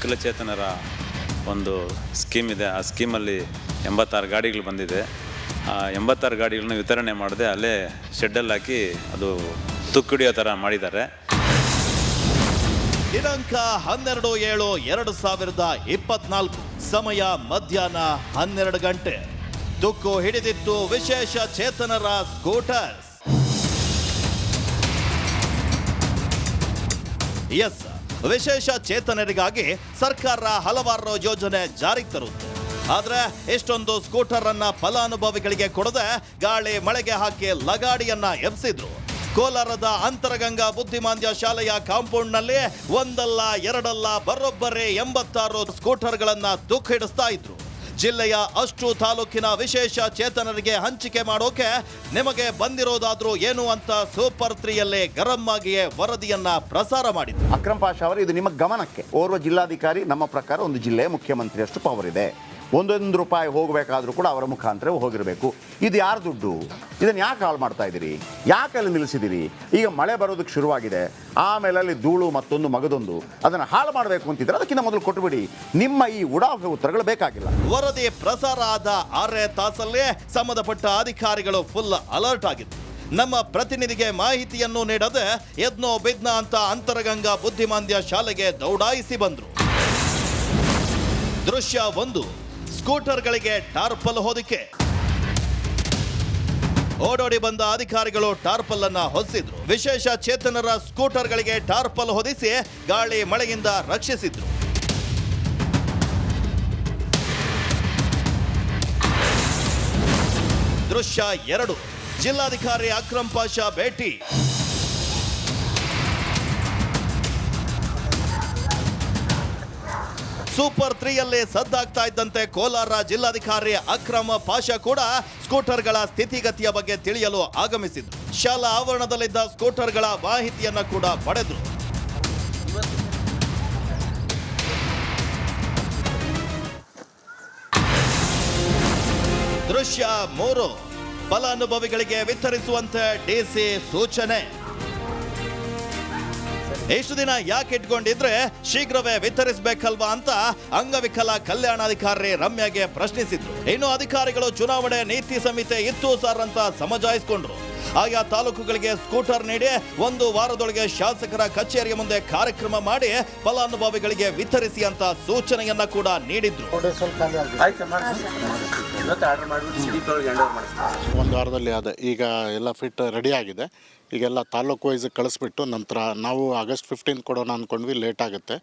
ವಿಕಲಚೇತನರ ಒಂದು ಸ್ಕೀಮ್ ಇದೆ. ಆ ಸ್ಕೀಮಲ್ಲಿ 86 ಗಾಡಿಗಳು ಬಂದಿದೆ. ಆ 86 ಗಾಡಿಗಳನ್ನ ವಿತರಣೆ ಮಾಡದೆ ಅಲ್ಲೇ ಶೆಡ್ಡಲ್ಲಿ ಹಾಕಿ ಅದು ತುಕ್ಕುಡಿಯೋ ಥರ ಮಾಡಿದ್ದಾರೆ. ದಿನಾಂಕ 12/7/2024 ಸಮಯ ಮಧ್ಯಾಹ್ನ 12 ಗಂಟೆ. ತುಕ್ಕು ಹಿಡಿದಿತ್ತು ವಿಶೇಷ ಚೇತನರ ಸ್ಕೂಟರ್ಸ್. ಎಸ್, ವಿಶೇಷ ಚೇತನರಿಗಾಗಿ ಸರ್ಕಾರ ಹಲವಾರು ಯೋಜನೆ ಜಾರಿಗೆ ತರುತ್ತೆ. ಆದ್ರೆ ಇಷ್ಟೊಂದು ಸ್ಕೂಟರ್ ಅನ್ನ ಫಲಾನುಭವಿಗಳಿಗೆ ಕೊಡದೆ ಗಾಳಿ ಮಳೆಗೆ ಹಾಕಿ ಲಗಾಡಿಯನ್ನ ಎಬ್ಸಿದ್ರು. ಕೋಲಾರದ ಅಂತರಗಂಗಾ ಬುದ್ಧಿಮಾಂದ್ಯ ಶಾಲೆಯ ಕಾಂಪೌಂಡ್ ನಲ್ಲಿ ಒಂದಲ್ಲ ಎರಡಲ್ಲ ಬರೋಬ್ಬರಿ 86 ಸ್ಕೂಟರ್ಗಳನ್ನ ತುಕ್ಕು ಹಿಡಿಸ್ತಾ ಇದ್ರು. ಜಿಲ್ಲೆಯ ಅಷ್ಟು ತಾಲೂಕಿನ ವಿಶೇಷ ಚೇತನರಿಗೆ ಹಂಚಿಕೆ ಮಾಡೋಕೆ ನಿಮಗೆ ಬಂದಿರೋದಾದ್ರೂ ಏನು ಅಂತ ಸೂಪರ್ 3ಯಲ್ಲಿ ಗರಂ ಆಗಿಯೇ ವರದಿಯನ್ನ ಪ್ರಸಾರ ಮಾಡಿದ್ರು. ಅಕ್ರಮ್ ಪಾಷಾ ಅವರು, ಇದು ನಿಮ್ಮ ಗಮನಕ್ಕೆ. ಓರ್ವ ಜಿಲ್ಲಾಧಿಕಾರಿ, ನಮ್ಮ ಪ್ರಕಾರ ಒಂದು ಜಿಲ್ಲೆಯ ಮುಖ್ಯಮಂತ್ರಿಯಷ್ಟು ಪವರ್ ಇದೆ. 1 ರೂಪಾಯಿ ಹೋಗಬೇಕಾದ್ರೂ ಕೂಡ ಅವರ ಮುಖಾಂತರ ಹೋಗಿರಬೇಕು. ಇದು ಯಾರ ದುಡ್ಡು? ಇದನ್ನು ಯಾಕೆ ಹಾಳು ಮಾಡ್ತಾ ಇದ್ದೀರಿ? ಯಾಕೆ ಅಲ್ಲಿ ನಿಲ್ಲಿಸಿದ್ದೀರಿ? ಈಗ ಮಳೆ ಬರೋದಕ್ಕೆ ಶುರುವಾಗಿದೆ, ಆಮೇಲೆ ಅಲ್ಲಿ ಧೂಳು ಮತ್ತೊಂದು ಮಗದೊಂದು, ಅದನ್ನು ಹಾಳು ಮಾಡಬೇಕು ಅಂತಿದ್ರೆ ಅದಕ್ಕಿಂತ ಮೊದಲು ಕೊಟ್ಟುಬಿಡಿ. ನಿಮ್ಮ ಈ ಉಡಾಫೆ ಉತ್ತರಗಳು ಬೇಕಾಗಿಲ್ಲ. ವರದಿ ಪ್ರಸಾರ ಆದ 6 ತಾಸಲ್ಲೇ ಸಂಬಂಧಪಟ್ಟ ಅಧಿಕಾರಿಗಳು ಫುಲ್ ಅಲರ್ಟ್ ಆಗಿದ್ರು. ನಮ್ಮ ಪ್ರತಿನಿಧಿಗೆ ಮಾಹಿತಿಯನ್ನು ನೀಡದೆ ಎದ್ನೋ ಬಿದ್ನ ಅಂತ ಅಂತರಗಂಗಾ ಬುದ್ಧಿಮಾಂದ್ಯ ಶಾಲೆಗೆ ದೌಡಾಯಿಸಿ ಬಂದ್ರು. ದೃಶ್ಯ 1, ಸ್ಕೂಟರ್ಗಳಿಗೆ ಟಾರ್ಪಲ್ ಹೊದಿಕೆ. ಓಡೋಡಿ ಬಂದ ಅಧಿಕಾರಿಗಳು ಟಾರ್ಪಲ್ ಅನ್ನ ಹೊದಿಸಿದ್ರು. ವಿಶೇಷ ಚೇತನರ ಸ್ಕೂಟರ್ಗಳಿಗೆ ಟಾರ್ಪಲ್ ಹೊದಿಸಿ ಗಾಳಿ ಮಳೆಯಿಂದ ರಕ್ಷಿಸಿದ್ರು. ದೃಶ್ಯ 2, ಜಿಲ್ಲಾಧಿಕಾರಿ ಅಕ್ರಮ್ ಪಾಷಾ ಭೇಟಿ. ಸೂಪರ್ 3ಯಲ್ಲಿ ಸದ್ದಾಗ್ತಾ ಇದ್ದಂತೆ ಕೋಲಾರ ಜಿಲ್ಲಾಧಿಕಾರಿ ಅಕ್ರಮ್ ಪಾಷಾ ಕೂಡ ಸ್ಕೂಟರ್ಗಳ ಸ್ಥಿತಿಗತಿಯ ಬಗ್ಗೆ ತಿಳಿಯಲು ಆಗಮಿಸಿದ್ರು. ಶಾಲಾ ಆವರಣದಲ್ಲಿದ್ದ ಸ್ಕೂಟರ್ಗಳ ಮಾಹಿತಿಯನ್ನ ಕೂಡ ಪಡೆದ್ರು. ದೃಶ್ಯ 3, ಫಲಾನುಭವಿಗಳಿಗೆ ವಿತರಿಸುವಂತೆ ಡಿಸಿ ಸೂಚನೆ. ಎಷ್ಟು ದಿನ ಯಾಕೆ ಇಟ್ಕೊಂಡಿದ್ರೆ ಶೀಘ್ರವೇ ವಿತರಿಸಬೇಕಲ್ವಾ ಅಂತ ಅಂಗವಿಕಲ ಕಲ್ಯಾಣಾಧಿಕಾರಿ ರಮ್ಯಾಗೆ ಪ್ರಶ್ನಿಸಿದ್ರು. ಇನ್ನು ಅಧಿಕಾರಿಗಳು ಚುನಾವಣೆ ನೀತಿ ಸಂಹಿತೆ ಇತ್ತು ಸರ್ ಅಂತ ಸಮಜಾಯಿಸಿಕೊಂಡ್ರು. ಆಯಾ ತಾಲೂಕುಗಳಿಗೆ ಸ್ಕೂಟರ್ ನೀಡಿ 1 ವಾರದೊಳಗೆ ಶಾಸಕರ ಕಚೇರಿಯ ಮುಂದೆ ಕಾರ್ಯಕ್ರಮ ಮಾಡಿ ಫಲಾನುಭವಿಗಳಿಗೆ ವಿತರಿಸಿ ಅಂತ ಸೂಚನೆಯನ್ನ ಕೂಡ ನೀಡಿದ್ರು. 1 ವಾರದಲ್ಲಿ ಅದೇ ಈಗ ಎಲ್ಲ ಫಿಟ್ ರೆಡಿ ಆಗಿದೆ. ಈಗೆಲ್ಲ ತಾಲೂಕು ವೈಸ್ ಕಳಿಸ್ಬಿಟ್ಟು ನಂತರ ನಾವು ಆಗಸ್ಟ್ 15 ಕೊಡೋಣ ಅಂದ್ಕೊಂಡ್ವಿ. ಲೇಟ್ ಆಗುತ್ತೆ.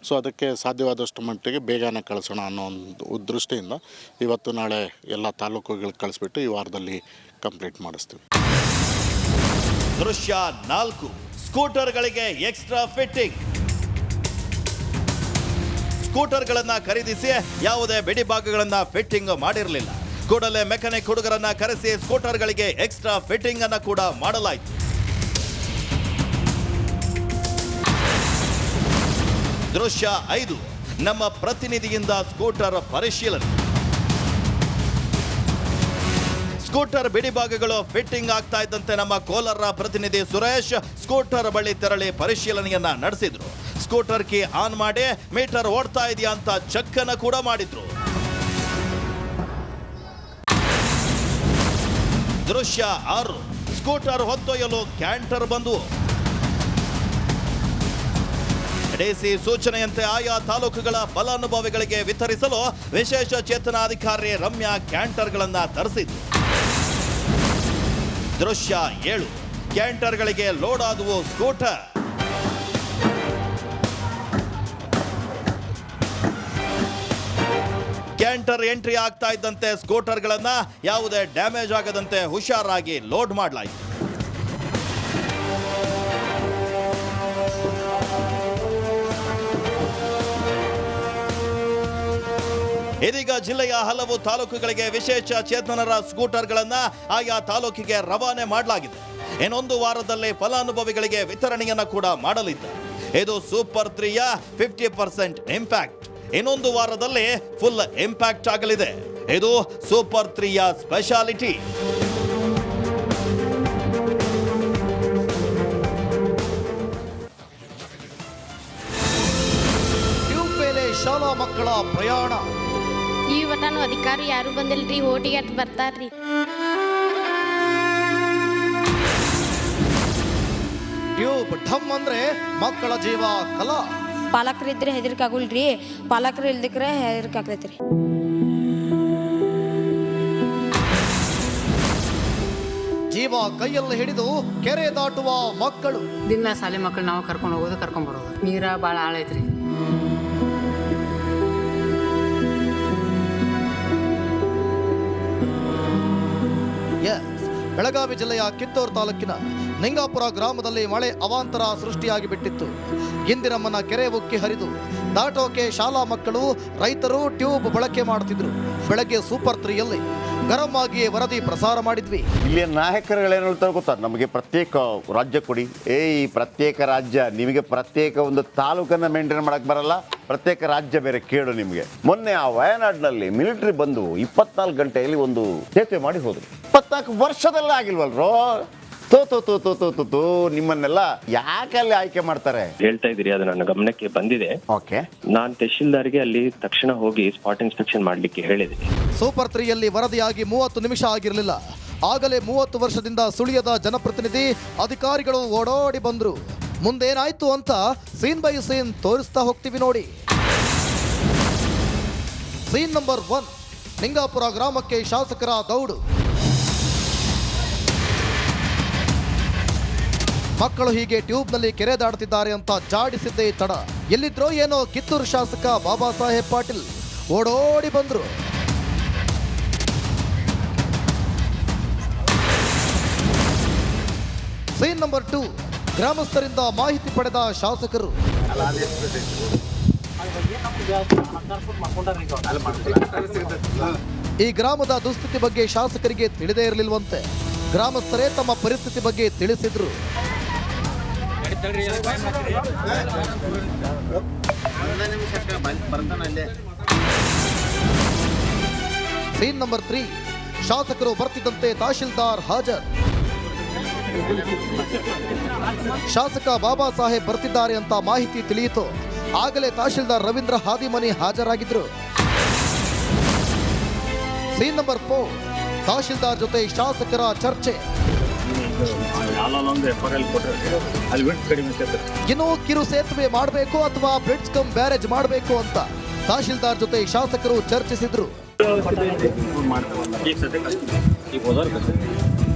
ಸೊ ಅದಕ್ಕೆ ಸಾಧ್ಯವಾದಷ್ಟು ಮಟ್ಟಿಗೆ ಬೇಗನೆ ಕಳಿಸೋಣ ಅನ್ನೋ ಒಂದು ದೃಷ್ಟಿಯಿಂದ ಇವತ್ತು ನಾಳೆ ಎಲ್ಲ ತಾಲೂಕುಗಳಿಗೆ ಕಳಿಸ್ಬಿಟ್ಟು ಈ ವಾರದಲ್ಲಿ ಕಂಪ್ಲೀಟ್ ಮಾಡಿಸ್ತೀವಿ. ದೃಶ್ಯ 4, ಸ್ಕೂಟರ್ಗಳಿಗೆ ಎಕ್ಸ್ಟ್ರಾ ಫಿಟ್ಟಿಂಗ್. ಸ್ಕೂಟರ್ಗಳನ್ನ ಖರೀದಿಸಿ ಯಾವುದೇ ಬಿಡಿ ಭಾಗಗಳನ್ನ ಫಿಟ್ಟಿಂಗ್ ಮಾಡಿರಲಿಲ್ಲ. ಕೂಡಲೇ ಮೆಕ್ಯಾನಿಕ್ ಹುಡುಗರನ್ನ ಕರೆಸಿ ಸ್ಕೂಟರ್ಗಳಿಗೆ ಎಕ್ಸ್ಟ್ರಾ ಫಿಟ್ಟಿಂಗ್ ಅನ್ನ ಕೂಡ ಮಾಡಲಾಯಿತು. ದೃಶ್ಯ 5, ನಮ್ಮ ಪ್ರತಿನಿಧಿಯಿಂದ ಸ್ಕೂಟರ್ ಪರಿಶೀಲನೆ. ಸ್ಕೂಟರ್ ಬಿಡಿ ಭಾಗಗಳು ಫಿಟ್ಟಿಂಗ್ ಆಗ್ತಾ ಇದ್ದಂತೆ ನಮ್ಮ ಕೋಲಾರ ಪ್ರತಿನಿಧಿ ಸುರೇಶ್ ಸ್ಕೂಟರ್ ಬಳಿ ತೆರಳಿ ಪರಿಶೀಲನೆಯನ್ನ ನಡೆಸಿದ್ರು. ಸ್ಕೂಟರ್ ಕೀ ಆನ್ ಮಾಡಿ ಮೀಟರ್ ಓಡ್ತಾ ಇದೆಯಾ ಅಂತ ಚೆಕ್ ಅನ್ನ ಕೂಡ ಮಾಡಿದ್ರು. ದೃಶ್ಯ 6, ಸ್ಕೂಟರ್ ಹೊತ್ತೊಯ್ಯಲು ಕ್ಯಾಂಟರ್ ಬಂದು. ಡಿಸಿ ಸೂಚನೆಯಂತೆ ಆಯಾ ತಾಲೂಕುಗಳ ಫಲಾನುಭವಿಗಳಿಗೆ ವಿತರಿಸಲು ವಿಶೇಷ ಚೇತನ ಅಧಿಕಾರಿ ರಮ್ಯಾ ಕ್ಯಾಂಟರ್ಗಳನ್ನ ತರಿಸಿದ್ರು. ದೃಶ್ಯ 7, ಕ್ಯಾಂಟರ್ಗಳಿಗೆ ಲೋಡ್ ಆದವು ಸ್ಕೂಟರ್. ಕ್ಯಾಂಟರ್ ಎಂಟ್ರಿ ಆಗ್ತಾ ಇದ್ದಂತೆ ಸ್ಕೂಟರ್ಗಳನ್ನ ಯಾವುದೇ ಡ್ಯಾಮೇಜ್ ಆಗದಂತೆ ಹುಷಾರಾಗಿ ಲೋಡ್ ಮಾಡಲಾಯಿತು. ಇದೀಗ ಜಿಲ್ಲೆಯ ಹಲವು ತಾಲೂಕುಗಳಿಗೆ ವಿಶೇಷ ಚೇತನರ ಸ್ಕೂಟರ್ಗಳನ್ನ ಆಯಾ ತಾಲೂಕಿಗೆ ರವಾನೆ ಮಾಡಲಾಗಿದೆ. ಇನ್ನೊಂದು ವಾರದಲ್ಲಿ ಫಲಾನುಭವಿಗಳಿಗೆ ವಿತರಣೆಯನ್ನ ಕೂಡ ಮಾಡಲಿದೆ. ಇದು ಸೂಪರ್ 3ಯ 50% ಇಂಪ್ಯಾಕ್ಟ್. ಇನ್ನೊಂದು ವಾರದಲ್ಲಿ ಫುಲ್ ಇಂಪ್ಯಾಕ್ಟ್ ಆಗಲಿದೆ. ಇದು ಸೂಪರ್ 3ಯ ಸ್ಪೆಷಾಲಿಟಿ. ಮಕ್ಕಳ ಪ್ರಯಾಣ. ಈ ವಟನು ಅಧಿಕಾರಿ ಯಾರು ಬಂದಿಲ್ರಿ, ಓಟಿಗೆ ಅಟ್ ಬರ್ತಾರ್ರಿ. ಟ್ಯೂಬ್ ಢಮ್ ಅಂದ್ರೆ ಮಕ್ಕಳ ಜೀವ ಕಲಾ. ಪಾಲಕರಿದ್ರೆ ಹೆದರಿಕಾಗುಲ್ರಿ, ಪಾಲಕರು ಇಲ್ದಿಕ್ರೆ ಹೆದರಿಕಾಗ್ತೈತ್ರಿ. ಜೀವ ಕೈಯಲ್ಲಿ ಹಿಡಿದು ಕೆರೆ ದಾಟುವ ಮಕ್ಕಳು. ದಿನ ಶಾಲೆ ಮಕ್ಕಳು ನಾವು ಕರ್ಕೊಂಡು ಹೋಗೋದು ಕರ್ಕೊಂಡ್ ಬರೋದು. ನೀರ ಭಾಳ ಆಳೈತ್ರಿ. ಬೆಳಗಾವಿ ಜಿಲ್ಲೆಯ ಕಿತ್ತೂರು ತಾಲೂಕಿನ ನಿಂಗಾಪುರ ಗ್ರಾಮದಲ್ಲಿ ಮಳೆ ಅವಾಂತರ ಸೃಷ್ಟಿಯಾಗಿ ಬಿಟ್ಟಿತ್ತು. ಇಂದಿರಮ್ಮನ ಕೆರೆ ಉಕ್ಕಿ ಹರಿದು ದಾಟೋಕೆ ಶಾಲಾ ಮಕ್ಕಳು, ರೈತರು ಟ್ಯೂಬ್ ಬಳಕೆ ಮಾಡುತ್ತಿದ್ರು. ಬೆಳಗ್ಗೆ ಸೂಪರ್ 3ಯಲ್ಲಿ ಗರಂ ಆಗಿಯೇ ವರದಿ ಪ್ರಸಾರ ಮಾಡಿದ್ವಿ. ಇಲ್ಲಿಯ ನಾಯಕರುಗಳೇನು ಹೇಳ್ತಾರೆ ಗೊತ್ತಾ, ನಮಗೆ ಪ್ರತ್ಯೇಕ ರಾಜ್ಯ ಕೊಡಿ. ಈ ಪ್ರತ್ಯೇಕ ರಾಜ್ಯ, ನಿಮಗೆ ಪ್ರತ್ಯೇಕ ಒಂದು ತಾಲೂಕನ್ನು ಮೇಂಟೈನ್ ಮಾಡಕ್ಕೆ ಬರಲ್ಲ, ಪ್ರತ್ಯೇಕ ರಾಜ್ಯ ಬೇರೆ ಕೇಳು ನಿಮಗೆ. ಮೊನ್ನೆ ಆ ವಯನಾಡ್ನಲ್ಲಿ ಮಿಲಿಟರಿ ಬಂದು 24 ಗಂಟೆಯಲ್ಲಿ ಒಂದು ಸೇತುವೆ ಮಾಡಿ ಹೋದ್ರು. 24 ವರ್ಷದಲ್ಲ ಆಗಿಲ್ವಲ್ರೋ. ತೋ ನಿಮ್ಮನ್ನೆಲ್ಲ ಯಾಕೆ ಅಲ್ಲಿ ಆಯ್ಕೆ ಮಾಡ್ತಾರೆ ಹೇಳ್ತಾ ಇದ್ದೀರಿ, ಅದು ನನ್ನ ಗಮನಕ್ಕೆ ಬಂದಿದೆ. ಓಕೆ, ನಾನು ತಹಶೀಲ್ದಾರ್ಗೆ ಅಲ್ಲಿ ತಕ್ಷಣ ಹೋಗಿ ಸ್ಪಾಟ್ ಇನ್ಸ್ಪೆಕ್ಷನ್ ಮಾಡ್ಲಿಕ್ಕೆ ಹೇಳಿದ್ದೀನಿ. ಸೂಪರ್ 3ಯಲ್ಲಿ ವರದಿಯಾಗಿ 30 ನಿಮಿಷ ಆಗಿರಲಿಲ್ಲ. ಆಗಲೇ 30 ವರ್ಷದಿಂದ ಸುಳಿಯದ ಜನಪ್ರತಿನಿಧಿ ಅಧಿಕಾರಿಗಳು ಓಡೋಡಿ ಬಂದ್ರು. ಮುಂದೇನಾಯ್ತು ಅಂತ ಸೀನ್ ಬೈ ಸೀನ್ ತೋರಿಸ್ತಾ ಹೋಗ್ತೀವಿ ನೋಡಿ. ಸೀನ್ ನಂಬರ್ 1, ನಿಂಗಾಪುರ ಗ್ರಾಮಕ್ಕೆ ಶಾಸಕರ ದೌಡು. ಮಕ್ಕಳು ಹೀಗೆ ಟ್ಯೂಬ್ನಲ್ಲಿ ಕೆರೆ ದಾಡುತ್ತಿದ್ದಾರೆ ಅಂತ ಜಾಡಿಸಿದ್ದೇ ತಡ. ಎಲ್ಲಿದ್ರೋ ಏನೋ ಕಿತ್ತೂರು ಶಾಸಕ ಬಾಬಾ ಸಾಹೇಬ್ ಪಾಟೀಲ್ ಓಡೋಡಿ ಬಂದ್ರು. ಸೀನ್ ನಂಬರ್ 2, ಗ್ರಾಮಸ್ಥರಿಂದ ಮಾಹಿತಿ ಪಡೆದ ಶಾಸಕರು. ಈ ಗ್ರಾಮದ ದುಸ್ಥಿತಿ ಬಗ್ಗೆ ಶಾಸಕರಿಗೆ ತಿಳಿದೇ ಇರಲಿಲ್ವಂತೆ. ಗ್ರಾಮಸ್ಥರೇ ತಮ್ಮ ಪರಿಸ್ಥಿತಿ ಬಗ್ಗೆ ತಿಳಿಸಿದ್ರು. ಸೀನ್ ನಂಬರ್ 3, ಶಾಸಕರು ಬರ್ತಿದ್ದಂತೆ ತಹಶೀಲ್ದಾರ್ ಹಾಜರ್. ಶಾಸಕ ಬಾಬಾ ಸಾಹೇಬ್ ಬರ್ತಿದ್ದಾರೆ ಅಂತ ಮಾಹಿತಿ ತಿಳಿಯಿತು. ಆಗಲೇ ತಹಶೀಲ್ದಾರ್ ರವೀಂದ್ರ ಹಾದಿಮನಿ ಹಾಜರಾಗಿದ್ರು. ಸೀನ್ ನಂಬರ್ 4, ತಹಶೀಲ್ದಾರ್ ಜೊತೆ ಶಾಸಕರ ಚರ್ಚೆ. ಇನ್ನು ಕಿರು ಸೇತುವೆ ಮಾಡಬೇಕು ಅಥವಾ ಬ್ರಿಡ್ಜ್ ಕಮ್ ಬ್ಯಾರೇಜ್ ಮಾಡಬೇಕು ಅಂತ ತಹಶೀಲ್ದಾರ್ ಜೊತೆ ಶಾಸಕರು ಚರ್ಚಿಸಿದ್ರು.